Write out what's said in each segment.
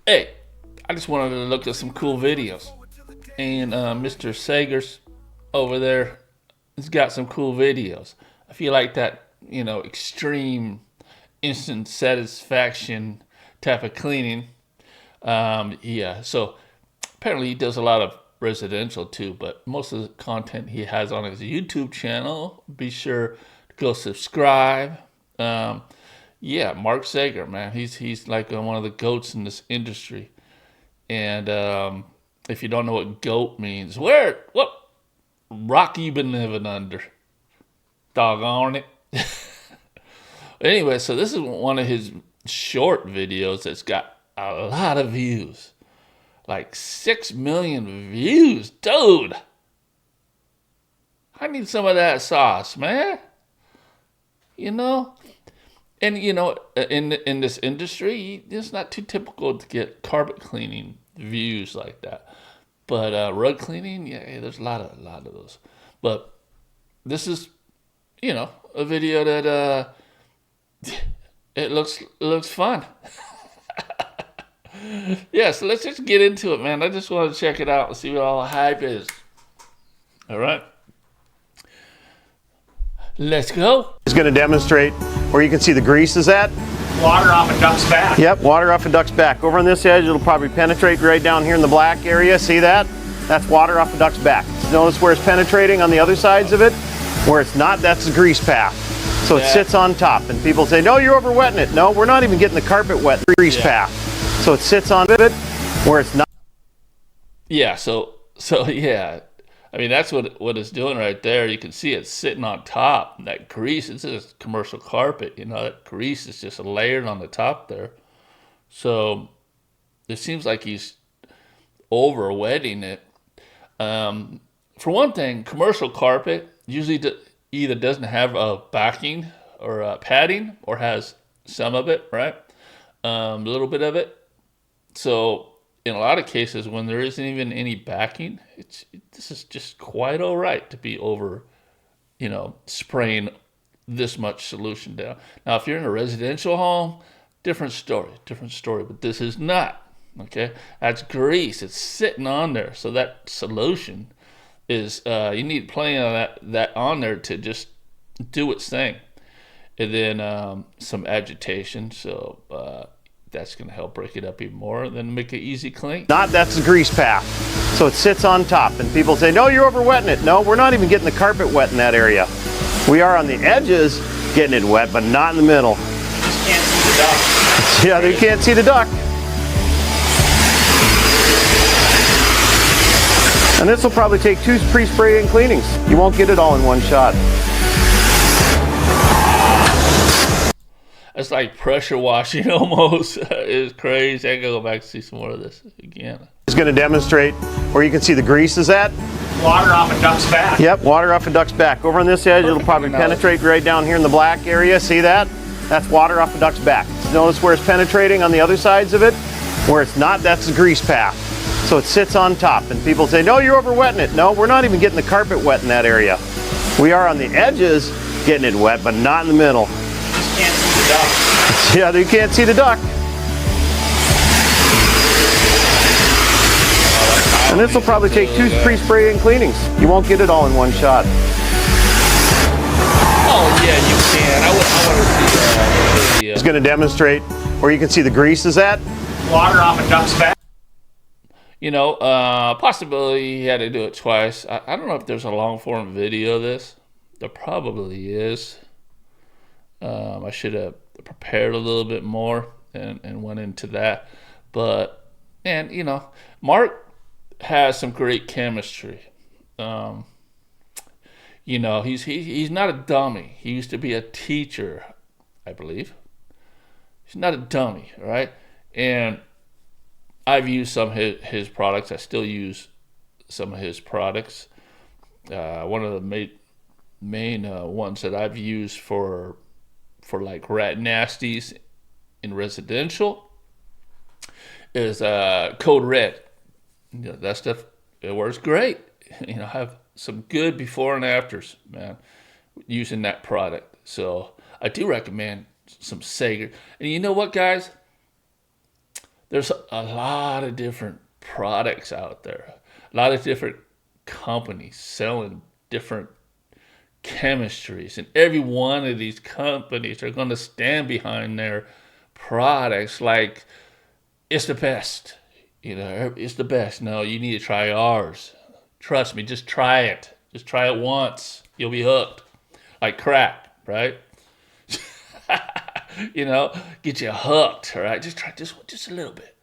Hey, I just wanted to look at some cool videos. And Mr. Sager's over there has got some cool videos. I feel like that, extreme instant satisfaction type of cleaning. Yeah, so apparently he does a lot of residential too, but most of the content he has on his YouTube channel, be sure to go subscribe. Um, yeah, Mark Sager, man, he's like one of the goats in this industry. And if you don't know what goat means, what rock you been living under? Doggone it. Anyway, so this is one of his short videos that's got a lot of views. Like 6 million views. Dude, I need some of that sauce, man. You know? And, in this industry, it's not too typical to get carpet cleaning views like that. But rug cleaning, yeah, there's a lot of those. But this is, a video that it looks fun. Yeah, so let's just get into it, man. I just want to check it out and see what all the hype is. All right, let's go. Is going to demonstrate where you can see the grease is at. Water off a duck's back. Yep, water off a duck's back. Over on this edge, it'll probably penetrate right down here in the black area. See that? That's water off a duck's back. Notice where it's penetrating on the other sides of it. Where it's not, that's the grease path. So it sits on top, and people say, no, you're over wetting it. No, we're not even getting the carpet wet, the grease path. So it sits on it where it's not. Yeah, so yeah. I mean, that's what it's doing right there. You can see it sitting on top. That grease, it's just commercial carpet. That grease is just layered on the top there. So it seems like he's over wetting it. For one thing, commercial carpet usually either doesn't have a backing or a padding, or has some of it, right? A little bit of it. So in a lot of cases, when there isn't even any backing, this is just quite all right to be over, spraying this much solution down. Now, if you're in a residential home, different story. But this is not. Okay, that's grease. It's sitting on there, so that solution is you need plenty of that on there to just do its thing, and then some agitation. So that's going to help break it up even more, and then make it easy clean. Not, that's the grease path. So it sits on top, and people say, no, you're over wetting it. No, we're not even getting the carpet wet in that area. We are on the edges getting it wet, but not in the middle. Just can't see the duck. Yeah, you can't see the duck. And this will probably take 2 pre-spraying cleanings. You won't get it all in one shot. It's like pressure washing almost. It's crazy. I gotta go back and see some more of this again. It's going to demonstrate where you can see the grease is at. Water off a duck's back. Yep, water off a duck's back. Over on this edge, it'll probably penetrate right down here in the black area. See that? That's water off a duck's back. Notice where it's penetrating on the other sides of it. Where it's not, that's the grease path. So it sits on top, and people say, no, you're over wetting it. No, we're not even getting the carpet wet in that area. We are on the edges getting it wet, but not in the middle. Just can't see the duck. Yeah, you can't see the duck. And this will probably take 2 pre-spraying cleanings. You won't get it all in one shot. Oh yeah, you can. I want to see. It's going to demonstrate where you can see the grease is at. Water off a duck's back. Possibility he had to do it twice. I don't know if there's a long form video of this. There probably is. I should have prepared a little bit more and went into that. But, man, Mark has some great chemistry. He's not a dummy. He used to be a teacher, I believe. He's not a dummy, right? And I've used some of his products. I still use some of his products. One of the main ones that I've used for like rat nasties in residential is Code Red. That stuff, it works great. I have some good before and afters, man, using that product. So I do recommend some Sager. And you know what, guys? there's a lot of different products out there, a lot of different companies selling different chemistries, and every one of these companies are going to stand behind their products like it's the best. It's the best. No, you need to try ours. Trust me, just try it. Just try it once. You'll be hooked. Like crack, right? Get you hooked, all right? Just try just a little bit.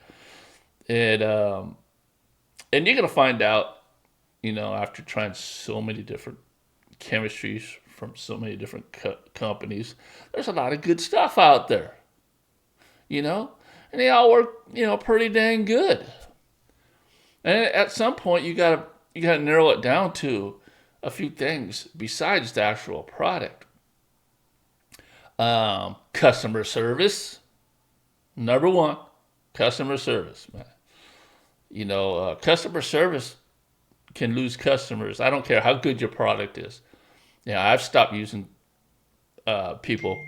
And you're gonna find out, after trying so many different chemistries from so many different companies, there's a lot of good stuff out there. And they all work, pretty dang good. And at some point, you gotta narrow it down to a few things besides the actual product. Customer service, number one. Customer service, man. Customer service can lose customers. I don't care how good your product is. I've stopped using people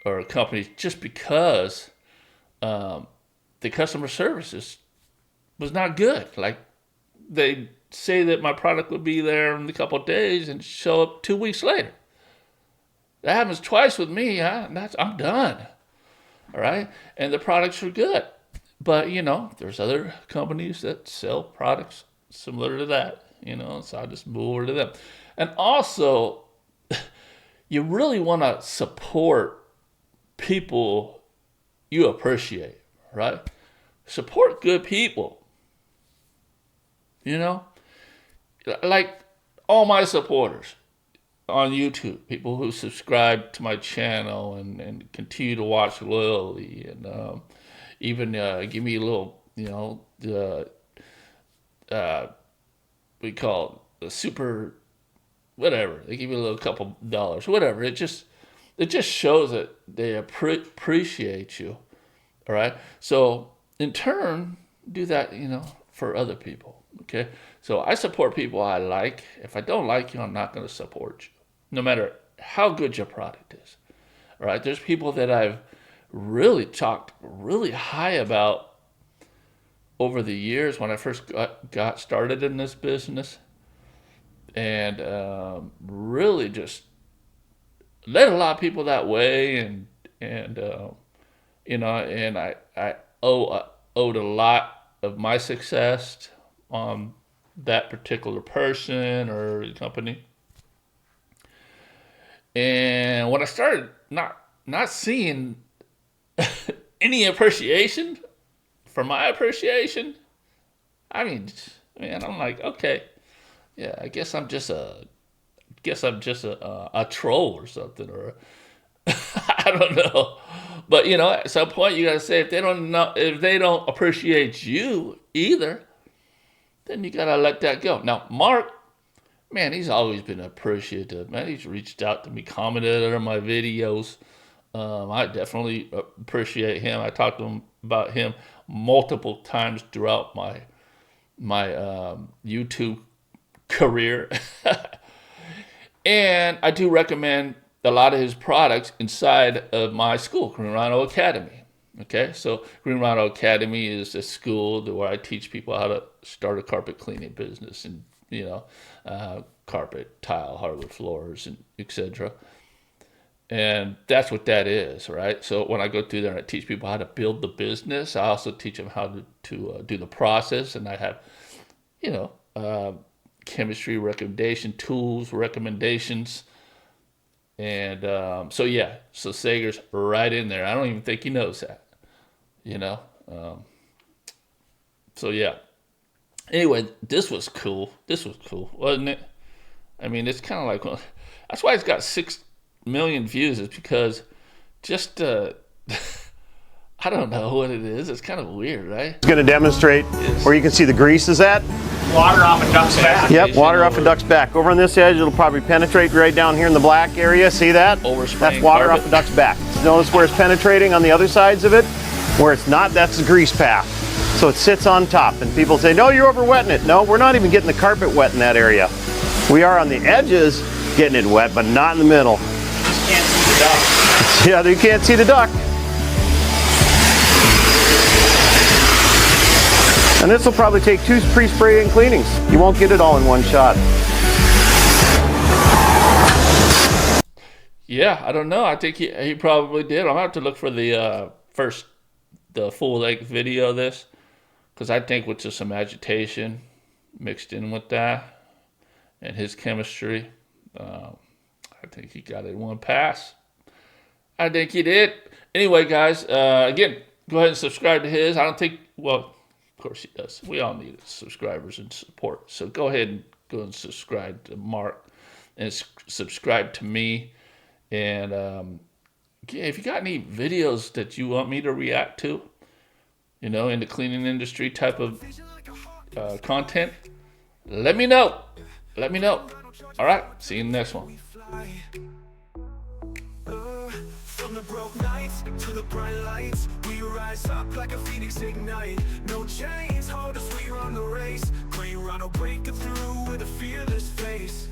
or companies just because the customer service was not good. Like, they say that my product would be there in a couple of days and show up 2 weeks later. That happens twice with me. I'm done. All right? And the products are good. But, there's other companies that sell products similar to that, so I just move over to them. And also, you really want to support people you appreciate, right? Support good people. Like all my supporters on YouTube, people who subscribe to my channel and continue to watch loyally, and even give me a little, we call it the super, whatever. They give you a little couple dollars, whatever. It just shows that they appreciate you. All right. So in turn, do that, for other people. Okay. So I support people I like. If I don't like you, I'm not going to support you, no matter how good your product is. All right. There's people that I've really talked really high about over the years when I first got started in this business, and really just led a lot of people that way, and I owed a lot of my success on that particular person or company. And when I started not seeing any appreciation for my appreciation, I'm like, okay, yeah, I guess I'm just a troll or something, or I don't know. But at some point you gotta say, if they don't appreciate you either, then you gotta let that go. Now, Mark, man, he's always been appreciative, man. He's reached out to me, commented on my videos. I definitely appreciate him. I talked to him about him multiple times throughout my YouTube career. And I do recommend a lot of his products inside of my school, Green Rhino Academy. Okay, so Green Rhino Academy is a school where I teach people how to start a carpet cleaning business, and carpet, tile, hardwood floors, and etc. And that's what that is, right? So when I go through there and I teach people how to build the business, I also teach them how to do the process, and I have, chemistry recommendation tools, recommendations, and so Sager's right in there. I don't even think he knows that, So yeah. Anyway, this was cool, wasn't it? I mean, it's kind of like, well, that's why it's got 6 million views, is because just I don't know what it is. It's kind of weird, right? It's going to demonstrate where you can see the grease is at. Water off a duck's back. Yep, water off a duck's back. Over on this edge, it'll probably penetrate right down here in the black area. See that? That's water off a duck's back. Notice where it's penetrating on the other sides of it? Where it's not, that's the grease path. So it sits on top, and people say, no, you're over wetting it. No, we're not even getting the carpet wet in that area. We are on the edges getting it wet, but not in the middle. Just can't see the duck. Yeah, you can't see the duck. And this will probably take 2 pre-spray and cleanings. You won't get it all in one shot. Yeah, I don't know. I think he probably did. I'm gonna have to look for the full length video of this, because I think with just some agitation mixed in with that and his chemistry, I think he got it in one pass. I think he did. Anyway, guys, again, go ahead and subscribe to his. I don't think, well, of course he does. We all need subscribers and support. So go ahead and go and subscribe to Mark and subscribe to me. And if you got any videos that you want me to react to, in the cleaning industry type of content, let me know. Let me know. All right. See you in the next one. From the broke nights to the bright lights, we rise up like a phoenix ignite. No chains hold us, we run the race. Queen Rhino breaking through with a fearless face.